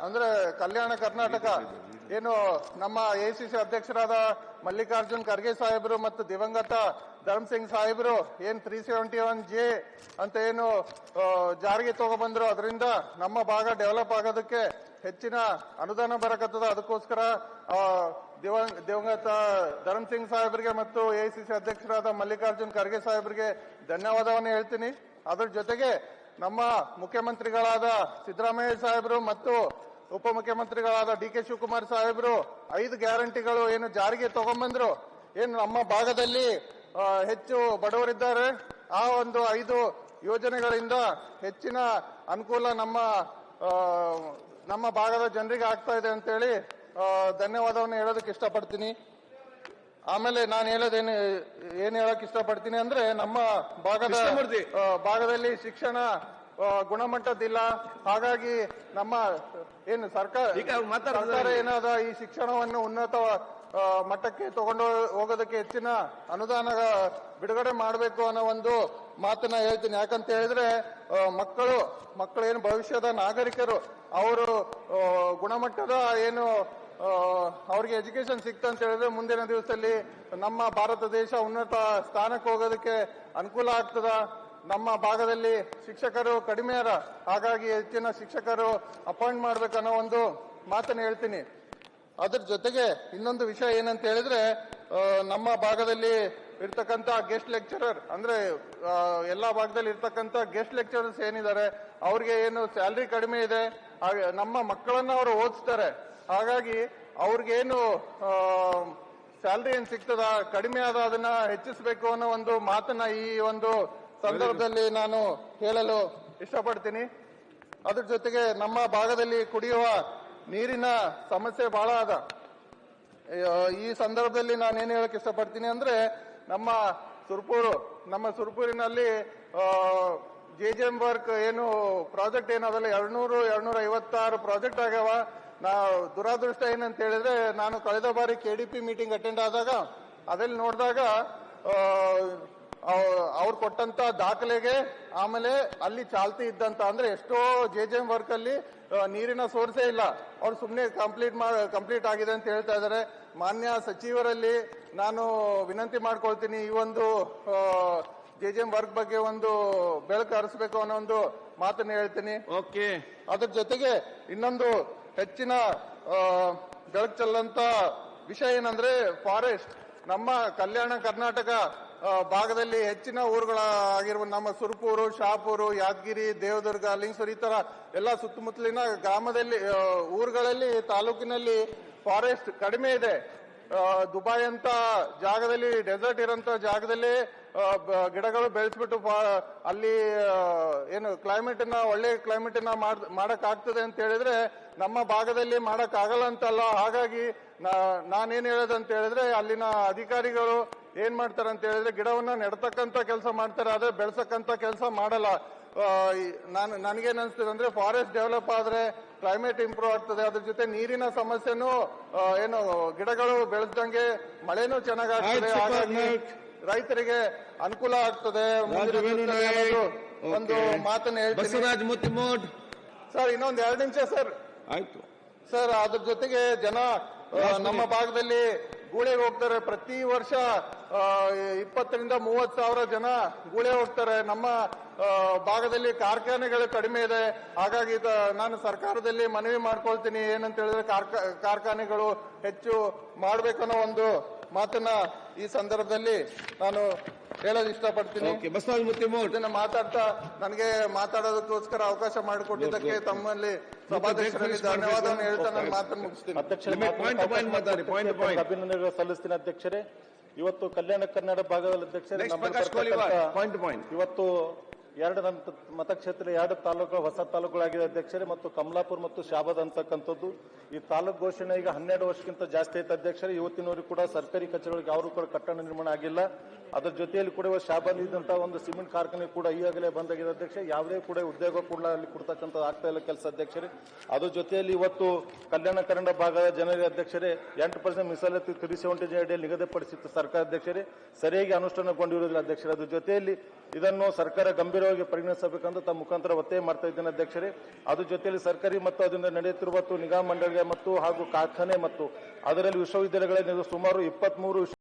ಅಂದ್ರೆ ಕಲ್ಯಾಣ ಕರ್ನಾಟಕ ಏನು ನಮ್ಮ ಎಐಸಿಸಿ ಅಧ್ಯಕ್ಷರಾದ ಮಲ್ಲಿಕಾರ್ಜುನ್ ಖರ್ಗೆ ಸಾಹೇಬರು ಮತ್ತು ದಿವಂಗತ ಧರ್ಮ್ ಸಿಂಗ್ ಸಾಹೇಬರು ಏನ್ 371J ಅಂತ ಏನು ಜಾರಿಗೆ ತಗೊಬಂದ್ರು, ಅದರಿಂದ ನಮ್ಮ ಭಾಗ ಡೆವಲಪ್ ಆಗೋದಕ್ಕೆ ಹೆಚ್ಚಿನ ಅನುದಾನ ಬರಕತ್ತದ. ಅದಕ್ಕೋಸ್ಕರ ದಿವಂಗತ ಧರ್ಮ್ ಸಿಂಗ್ ಸಾಹೇಬರಿಗೆ ಮತ್ತು ಎಐಸಿಸಿ ಅಧ್ಯಕ್ಷರಾದ ಮಲ್ಲಿಕಾರ್ಜುನ್ ಖರ್ಗೆ ಸಾಹೇಬರಿಗೆ ಧನ್ಯವಾದವನ್ನು ಹೇಳ್ತೀನಿ. ಅದರ ಜೊತೆಗೆ ನಮ್ಮ ಮುಖ್ಯಮಂತ್ರಿಗಳಾದ ಸಿದ್ದರಾಮಯ್ಯ ಸಾಹೇಬರು ಮತ್ತು ಉಪಮುಖ್ಯಮಂತ್ರಿಗಳಾದ DK ಶಿವಕುಮಾರ್ ಸಾಹೇಬರು 5 ಗ್ಯಾರಂಟಿಗಳು ಏನು ಜಾರಿಗೆ ತಗೊಂಡ್ಬಂದ್ರು, ಏನು ನಮ್ಮ ಭಾಗದಲ್ಲಿ ಹೆಚ್ಚು ಬಡವರಿದ್ದಾರೆ, ಆ ಒಂದು 5 ಯೋಜನೆಗಳಿಂದ ಹೆಚ್ಚಿನ ಅನುಕೂಲ ನಮ್ಮ ಭಾಗದ ಜನರಿಗೆ ಆಗ್ತಾ ಇದೆ ಅಂತೇಳಿ ಧನ್ಯವಾದವನ್ನು ಹೇಳೋದಕ್ಕೆ ಇಷ್ಟಪಡ್ತೀನಿ. ಆಮೇಲೆ ನಾನು ಏನ್ ಹೇಳಕ್ ಇಷ್ಟಪಡ್ತೀನಿ ಅಂದ್ರೆ, ನಮ್ಮ ಭಾಗದಲ್ಲಿ ಶಿಕ್ಷಣ ಗುಣಮಟ್ಟದಿಲ್ಲ. ಹಾಗಾಗಿ ನಮ್ಮ ಏನು ಸರ್ಕಾರ ಏನಾದ ಈ ಶಿಕ್ಷಣವನ್ನು ಉನ್ನತ ಮಟ್ಟಕ್ಕೆ ತಗೊಂಡು ಹೋಗೋದಕ್ಕೆ ಹೆಚ್ಚಿನ ಅನುದಾನ ಬಿಡುಗಡೆ ಮಾಡಬೇಕು ಅನ್ನೋ ಒಂದು ಮಾತನ್ನ ಹೇಳ್ತೀನಿ. ಯಾಕಂತ ಹೇಳಿದ್ರೆ ಮಕ್ಕಳು ಏನು ಭವಿಷ್ಯದ ನಾಗರಿಕರು, ಅವರು ಗುಣಮಟ್ಟದ ಏನು ಅವ್ರಿಗೆ ಎಜುಕೇಶನ್ ಸಿಕ್ತಂತ ಹೇಳಿದ್ರೆ ಮುಂದಿನ ದಿವಸದಲ್ಲಿ ನಮ್ಮ ಭಾರತ ದೇಶ ಉನ್ನತ ಸ್ಥಾನಕ್ಕೆ ಹೋಗೋದಕ್ಕೆ ಅನುಕೂಲ ಆಗ್ತದ. ನಮ್ಮ ಭಾಗದಲ್ಲಿ ಶಿಕ್ಷಕರು ಕಡಿಮೆ ಅರ, ಹಾಗಾಗಿ ಹೆಚ್ಚಿನ ಶಿಕ್ಷಕರು ಅಪಾಯಿಂಟ್ ಮಾಡ್ಬೇಕು ಅನ್ನೋ ಒಂದು ಮಾತನ್ನು ಹೇಳ್ತೀನಿ. ಅದ್ರ ಜೊತೆಗೆ ಇನ್ನೊಂದು ವಿಷಯ ಏನಂತ ಹೇಳಿದ್ರೆ, ನಮ್ಮ ಭಾಗದಲ್ಲಿ ಇರ್ತಕ್ಕಂಥ ಗೆಸ್ಟ್ ಲೆಕ್ಚರರ್ ಅಂದ್ರೆ ಎಲ್ಲಾ ಭಾಗದಲ್ಲಿ ಇರ್ತಕ್ಕಂಥ ಗೆಸ್ಟ್ ಲೆಕ್ಚರರ್ಸ್ ಏನಿದ್ದಾರೆ ಅವ್ರಿಗೆ ಏನು ಸ್ಯಾಲ್ರಿ ಕಡಿಮೆ ಇದೆ, ನಮ್ಮ ಮಕ್ಕಳನ್ನ ಅವರು ಓದಿಸ್ತಾರೆ. ಹಾಗಾಗಿ ಅವ್ರಿಗೇನು ಸ್ಯಾಲ್ರಿ ಏನ್ ಸಿಗ್ತದ ಕಡಿಮೆ ಆದ ಅದನ್ನ ಹೆಚ್ಚಿಸಬೇಕು ಅನ್ನೋ ಒಂದು ಮಾತನ್ನ ಈ ಒಂದು ಸಂದರ್ಭದಲ್ಲಿ ನಾನು ಹೇಳಲು ಇಷ್ಟಪಡ್ತೀನಿ. ಅದ್ರ ಜೊತೆಗೆ ನಮ್ಮ ಭಾಗದಲ್ಲಿ ಕುಡಿಯುವ ನೀರಿನ ಸಮಸ್ಯೆ ಬಹಳ ಅದ. ಈ ಸಂದರ್ಭದಲ್ಲಿ ನಾನೇನು ಹೇಳಕ್ ಇಷ್ಟಪಡ್ತೀನಿ ಅಂದ್ರೆ, ನಮ್ಮ ಸುರ್ಪೂರಿನಲ್ಲಿ JJM ವರ್ಕ್ ಏನು ಪ್ರಾಜೆಕ್ಟ್ ಏನದಲ್ಲ 256 ಪ್ರಾಜೆಕ್ಟ್ ಆಗ್ಯಾವ. ದುರಾದೃಷ್ಟ ಏನಂತ ಹೇಳಿದ್ರೆ, ನಾನು ಕಳೆದ ಬಾರಿ KDP ಮೀಟಿಂಗ್ ಅಟೆಂಡ್ ಆದಾಗ ಅದಲ್ಲಿ ನೋಡಿದಾಗ ಅವ್ರು ಕೊಟ್ಟಂತ ದಾಖಲೆಗೆ ಆಮೇಲೆ ಅಲ್ಲಿ ಚಾಲ್ತಿ ಇದ್ದಂತ ಅಂದ್ರೆ ಎಷ್ಟೋ JJM ವರ್ಕ್ ಅಲ್ಲಿ ನೀರಿನ ಸೋರ್ಸೇ ಇಲ್ಲ, ಅವ್ರು ಸುಮ್ಮನೆ ಕಂಪ್ಲೀಟ್ ಆಗಿದೆ ಅಂತ ಹೇಳ್ತಾ ಇದ್ದಾರೆ. ಮಾನ್ಯ ಸಚಿವರಲ್ಲಿ ನಾನು ವಿನಂತಿ ಮಾಡ್ಕೊಳ್ತೀನಿ, ಈ ಒಂದು JJM ವರ್ಕ್ ಬಗ್ಗೆ ಒಂದು ಬೆಳಕು ಹರಿಸಬೇಕು ಅನ್ನೋ ಒಂದು ಮಾತನ್ನ ಹೇಳ್ತೀನಿ. ಓಕೆ. ಅದ್ರ ಜೊತೆಗೆ ಇನ್ನೊಂದು ಹೆಚ್ಚಿನ ಬೆಳಕು ಚೆಲ್ಲಂತ ವಿಷಯ ಏನಂದ್ರೆ, ಫಾರೆಸ್ಟ್ ನಮ್ಮ ಕಲ್ಯಾಣ ಕರ್ನಾಟಕ ಭಾಗದಲ್ಲಿ ಹೆಚ್ಚಿನ ಊರುಗಳಾಗಿರುವ ನಮ್ಮ ಸುರಪೂರು, ಶಾಪೂರು, ಯಾದಗಿರಿ, ದೇವದುರ್ಗ, ಲಿಂಗಸೂರು ಈ ತರ ಎಲ್ಲ ಸುತ್ತಮುತ್ತಲಿನ ಗ್ರಾಮದಲ್ಲಿ ಊರುಗಳಲ್ಲಿ ತಾಲೂಕಿನಲ್ಲಿ ಫಾರೆಸ್ಟ್ ಕಡಿಮೆ ಇದೆ. ದುಬೈ ಅಂತ ಜಾಗದಲ್ಲಿ, ಡೆಸರ್ಟ್ ಇರೋಂತ ಜಾಗದಲ್ಲಿ ಗಿಡಗಳು ಬೆಳೆಸ್ಬಿಟ್ಟು ಅಲ್ಲಿ ಏನು ಒಳ್ಳೆ ಕ್ಲೈಮೇಟ್ ಅನ್ನ ಮಾಡಕ್ ಆಗ್ತದೆ ಅಂತ ಹೇಳಿದ್ರೆ ನಮ್ಮ ಭಾಗದಲ್ಲಿ ಮಾಡಕ್ ಆಗಲ್ಲ ಅಂತಲ್ಲ. ಹಾಗಾಗಿ ನಾನೇನ್ ಹೇಳೋದಂತ ಹೇಳಿದ್ರೆ, ಅಲ್ಲಿನ ಅಧಿಕಾರಿಗಳು ಏನ್ ಮಾಡ್ತಾರೆ ಅಂತ ಹೇಳಿದ್ರೆ ಗಿಡವನ್ನ ನೆಡ್ತಕ್ಕಂತ ಕೆಲಸ ಮಾಡ್ತಾರೆ, ಆದ್ರೆ ಬೆಳೆಸಕ್ಕಂತ ಕೆಲಸ ಮಾಡಲ್ಲ. ನನಗೇನ್ ಅನ್ಸ್ತದೆ ಅಂದ್ರೆ, ಫಾರೆಸ್ಟ್ ಡೆವಲಪ್ ಆದ್ರೆ ಕ್ಲೈಮೇಟ್ ಇಂಪ್ರೂವ್ ಆಗ್ತದೆ, ಅದ್ರ ಜೊತೆ ನೀರಿನ ಸಮಸ್ಯೆನೂ ಏನು ಗಿಡಗಳು ಬೆಳೆಸ್ದಂಗೆ ಮಳೆನೂ ಚೆನ್ನಾಗಾಗ್ತದೆ, ಹಾಗಾಗಿ ರೈತರಿಗೆ ಅನುಕೂಲ ಆಗ್ತದೆ. ಒಂದು ಮಾತನ್ನ ಹೇಳ್ತೀನಿ ಸರ್. ಇನ್ನೊಂದು 2 ನಿಮಿಷ ಸರ್. ಆಯ್ತು ಸರ್. ಅದ್ರ ಜೊತೆಗೆ ಜನ ನಮ್ಮ ಭಾಗದಲ್ಲಿ ಗೂಳೆಗೆ ಹೋಗ್ತಾರೆ. ಪ್ರತಿ ವರ್ಷ 20 ರಿಂದ 30 ಸಾವಿರ ಜನ ಗೂಳೆ ಹೋಗ್ತಾರೆ. ನಮ್ಮ ಭಾಗದಲ್ಲಿ ಕಾರ್ಖಾನೆಗಳು ಕಡಿಮೆ ಇದೆ. ಹಾಗಾಗಿ ನಾನು ಸರ್ಕಾರದಲ್ಲಿ ಮನವಿ ಮಾಡ್ಕೊಳ್ತೀನಿ, ಏನಂತ ಹೇಳಿದ್ರೆ ಕಾರ್ಖಾನೆಗಳು ಹೆಚ್ಚು ಮಾಡ್ಬೇಕನ್ನೋ ಒಂದು ಮಾತನ್ನ ಈ ಸಂದರ್ಭದಲ್ಲಿ ನಾನು ಹೇಳೋದು ಇಷ್ಟಪಡ್ತೀನಿ. ಇದನ್ನ ಮಾತಾಡ್ತಾ ನನಗೆ ಮಾತಾಡೋದಕ್ಕೋಸ್ಕರ ಅವಕಾಶ ಮಾಡಿಕೊಟ್ಟಿದ್ದಕ್ಕೆ ತಮ್ಮಲ್ಲಿ ಸಭಾಧ್ಯಕ್ಷರಲ್ಲಿ ಧನ್ಯವಾದವನ್ನು ಹೇಳ್ತಾ ನಾನು ಮಾತನ್ನು ಮುಗಿಸ್ತೀನಿ. ಅಭಿನಂದನೆಗಳು ಸಲ್ಲಿಸ್ತೀನಿ ಅಧ್ಯಕ್ಷರೇ. ಇವತ್ತು ಕಲ್ಯಾಣ ಕರ್ನಾಟಕ ಭಾಗದಲ್ಲಿ ಅಧ್ಯಕ್ಷರೇ, ಇವತ್ತು 2 ಮತಕ್ಷೇತ್ರ 2 ತಾಲೂಕು ಹೊಸ ತಾಲೂಕುಗಳಾಗಿದೆ ಅಧ್ಯಕ್ಷರೇ, ಮತ್ತು ಕಮಲಾಪುರ ಮತ್ತು ಶಾಬಾದ್ ಅಂತಕ್ಕಂಥದ್ದು. ಈ ತಾಲೂಕು ಘೋಷಣೆ ಈಗ 12 ವರ್ಷಕ್ಕಿಂತ ಜಾಸ್ತಿ ಐತೆ ಅಧ್ಯಕ್ಷರೇ. ಇವತ್ತಿನವರೆಗೂ ಕೂಡ ಸರ್ಕಾರಿ ಕಚೇರಿಗಳಿಗೆ ಯಾರು ಕೂಡ ಕಟ್ಟಡ ನಿರ್ಮಾಣ ಆಗಿಲ್ಲ. ಅದರ ಜೊತೆಯಲ್ಲಿ ಕೂಡ ಶಾಬಾದ್ ಇದ್ದಂತಹ ಒಂದು ಸಿಮೆಂಟ್ ಕಾರ್ಖಾನೆ ಕೂಡ ಈಗಾಗಲೇ ಬಂದಾಗಿದೆ ಅಧ್ಯಕ್ಷ. ಯಾವುದೇ ಕೂಡ ಉದ್ಯೋಗ ಕೂಡ ಅಲ್ಲಿ ಕೊಡ್ತಕ್ಕಂಥ ಆಗ್ತಾ ಇಲ್ಲ ಕೆಲಸ ಅಧ್ಯಕ್ಷರೇ. ಅದ್ರ ಜೊತೆಯಲ್ಲಿ ಇವತ್ತು ಕಲ್ಯಾಣ ಕನ್ನಡ ಭಾಗದ ಜನರಿಗೆ ಅಧ್ಯಕ್ಷರೇ 8% ಮೀಸಲಾತಿ 370 ಅಡಿಯಲ್ಲಿ ನಿಗದಿಪಡಿಸಿತ್ತು ಸರ್ಕಾರ ಅಧ್ಯಕ್ಷರೇ, ಸರಿಯಾಗಿ ಅನುಷ್ಠಾನಗೊಂಡಿರುವುದಿಲ್ಲ ಅಧ್ಯಕ್ಷರೇ. ಅದ್ರ ಜೊತೆಯಲ್ಲಿ ಇದನ್ನು ಸರ್ಕಾರ ಗಂಭೀರ ಗಂಭೀರವಾಗಿ ಪರಿಗಣಿಸಬೇಕೆಂದು ತಮ್ಮ ಮುಖಾಂತರ ಒತ್ತಾಯ ಮಾಡ್ತಾ ಇದ್ದೇನೆ ಅಧ್ಯಕ್ಷರೇ. ಅದ್ರ ಜೊತೆಯಲ್ಲಿ ಸರ್ಕಾರಿ ಮತ್ತು ಅದರಿಂದ ನಡೆಯುತ್ತಿರುವ ನಿಗಮ ಮಂಡಳಿಗೆ ಮತ್ತು ಹಾಗೂ ಕಾರ್ಖಾನೆ ಮತ್ತು ಅದರಲ್ಲಿ ವಿಶ್ವವಿದ್ಯಾಲಯಗಳಲ್ಲಿ ಸುಮಾರು 23